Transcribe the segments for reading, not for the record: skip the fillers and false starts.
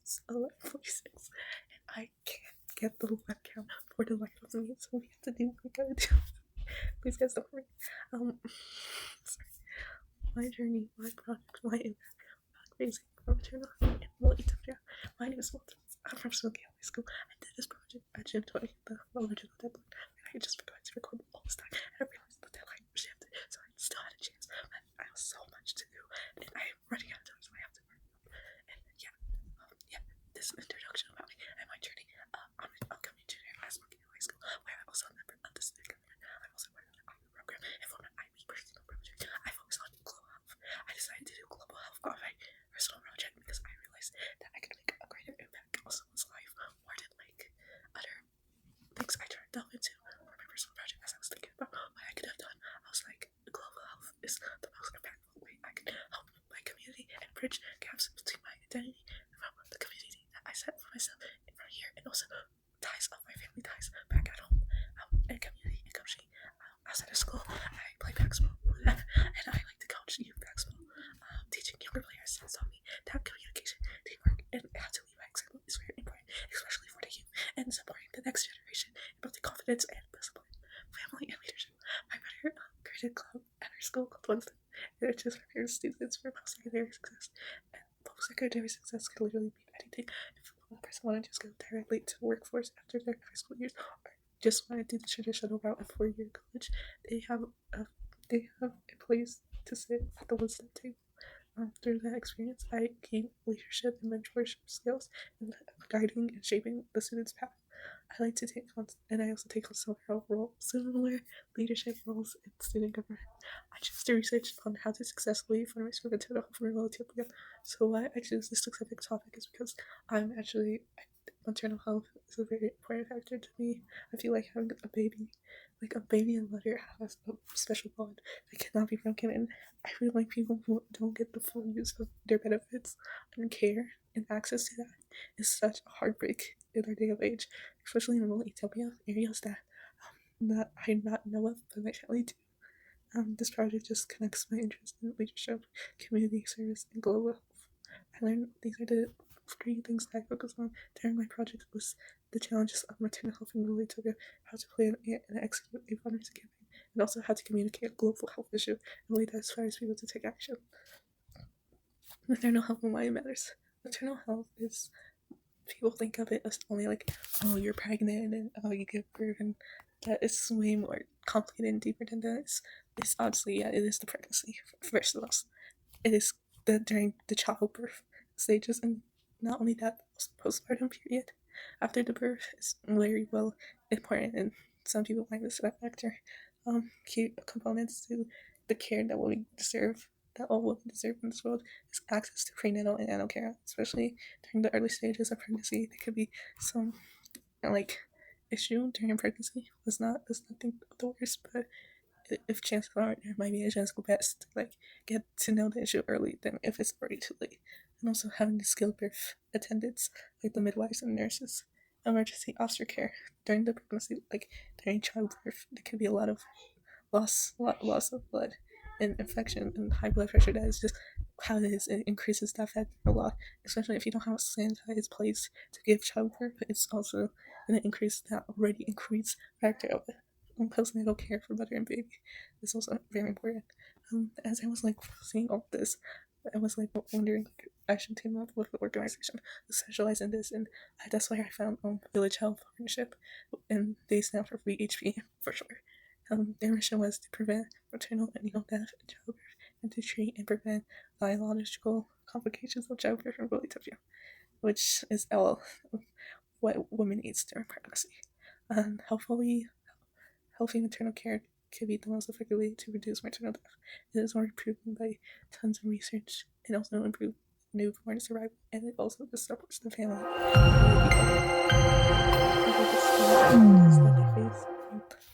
is 11:46, and I can't get the webcam for the life of me, so we have to do what we gotta do. Please guys don't worry. Sorry. My journey, my project, my impact, raising from maternal and Ethiopia. My name is Walter. I'm from Smoky High School. I did this project at June 20th, the original deadline, and I just forgot to record all this time, and I realized the deadline was shifted, so I still had a chance, but I have so much to do, and I am running out of time, so I have to hurry up. And yeah, this is an introduction about me and my journey. I'm an upcoming junior at Smoky High School, where I'm also a member of the student government. I'm also part of the IB program, and for my IB personal project, I focus on global health. I decided to do global health on my personal project because I realized that I could make a greater impact on someone's life more than like other things I tried to delve into for my personal project. As I was thinking about what I could have done, I was like, global health is the most impactful way I can help my community and bridge gaps between my identity from the community that I set for myself from here, and also ties of my family ties back at home, and community and coaching. Outside of school, I play basketball, and I like to coach youth basketball. Teaching younger players has taught me that communication, teamwork, and how to lead by example is very important, especially for the youth, and supporting the next generation in both the confidence and discipline, family, and leadership. My better created club at our school called Wednesday, which just prepares students for post-secondary success. And post-secondary success could literally be anything. If one person wanted to just go directly to workforce after their high school years, or just want to do the traditional route of 4-year college, they have a place to sit at the one-step table. Through that experience, I gained leadership and mentorship skills in guiding and shaping the student's path. I like to take on, and I also take on similar leadership roles in student government. I choose to research on how to successfully fundraise for maternal health in rural Ethiopia. So why I choose this specific topic is because maternal health is a very important factor to me. I feel like having a baby and mother has a special bond that cannot be broken, and I feel like people who don't get the full use of their benefits and care and access to that is such a heartbreak in our day of age, especially in rural Ethiopia areas that I not know of, but my family do. This project just connects my interest in leadership, community service, and global health. I learned these are the 3 things that I focus on during my project was the challenges of maternal health in rural Ethiopia, how to plan and execute a fundraising campaign, and also how to communicate a global health issue in a way that inspires people to take action. Maternal health and why it matters. Maternal health is, people think of it as only like, oh, you're pregnant and oh, you give birth, and that is way more complicated and deeper than that. It's obviously, yeah, it is the pregnancy, first of all. It is during the childbirth stages, and not only that, but also postpartum period after the birth is very well important, and some people might miss that factor. Key components to the care that we deserve, that all women deserve in this world, is access to prenatal and antenatal care, especially during the early stages of pregnancy. There could be some like issue during pregnancy. Let's not think of the worst, but if chances are there might be a chance to best to like get to know the issue early than if it's already too late. And also having the skilled birth attendants like the midwives and nurses. Emergency foster care during the pregnancy, like during childbirth, there could be a lot of loss of blood and infection and high blood pressure. That is just how it is. It increases that factor a lot, especially if you don't have a sanitized place to give childbirth. It's also going to increase that already increased factor of it. Postnatal care for mother and baby is also very important. As I was like seeing all this, I was like wondering like, I should team up with an organization to specialize in this, and that's why I found Village Health Partnership, and they stand for VHP for sure. Their mission was to prevent maternal and neonatal death in childbirth, and to treat and prevent biological complications of childbirth in rural Ethiopia, which is all what women needs during pregnancy. Healthy maternal care can be the most effective way to reduce maternal death. It is already proven by tons of research and also improve newborn survival, and it also just supports the family. That they face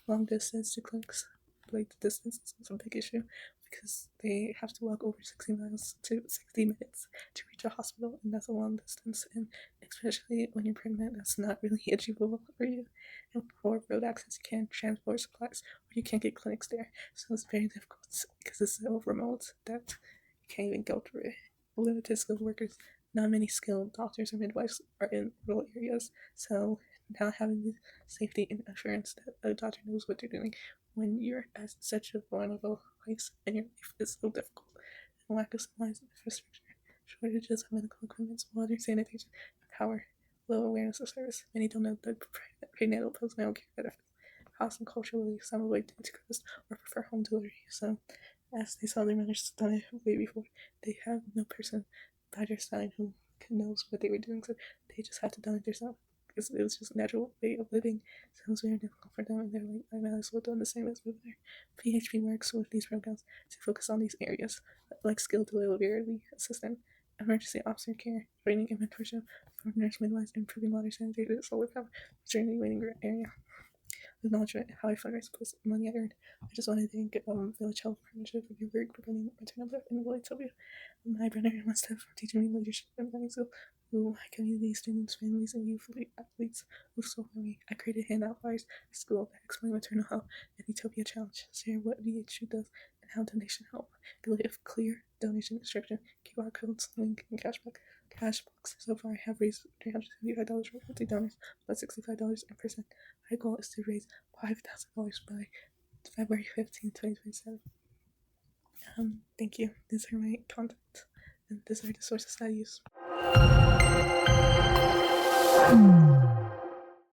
long distance to clinics. Like the distance is also a big issue because they have to walk over 60 miles to 60 minutes to reach a hospital, and that's a long distance. And especially when you're pregnant, that's not really achievable for you. And for road access, you can't transport supplies, or you can't get clinics there. So it's very difficult because it's so remote that you can't even go through it. Limited skilled workers not many skilled doctors or midwives are in rural areas. So now having the safety and assurance that a doctor knows what they're doing when you're at such a vulnerable place in your life is so difficult. And lack of supplies and infrastructure, shortages of medical equipment, water, sanitation, and power, low awareness of service. Many don't know the prenatal postnatal care benefits. Cost and culturally, some avoid to coast or prefer home delivery. So, as they saw their mothers done it way before, they have no person by their side who knows what they were doing. So they just had to done it themselves because it was just a natural way of living. So it was very difficult for them, and they're like, I might as well do the same as over there. PHP works with these programs to focus on these areas, like skilled delivery assistant, emergency officer care, training and mentorship for nurse midwives, improving water sanitation, solar power, maternity waiting area. Acknowledgement how I fundraise plus money I earned. I just want to thank Village Health Partnership for your work promoting maternal health in Philadelphia. My brother must have for teaching me leadership and learning skills who my community, students, families, and youth athletes who so for me. I created handout flyers at school that explain maternal health and Utopia Challenge, share what VHU does and how donation help. Give clear donation instruction, QR codes, link, and cashbacks. So far, I have raised $375 for 50 donors, plus $65 in percent. My goal is to raise $5,000 by February 15th, 2027. Thank you. These are my contacts, and these are the sources I use.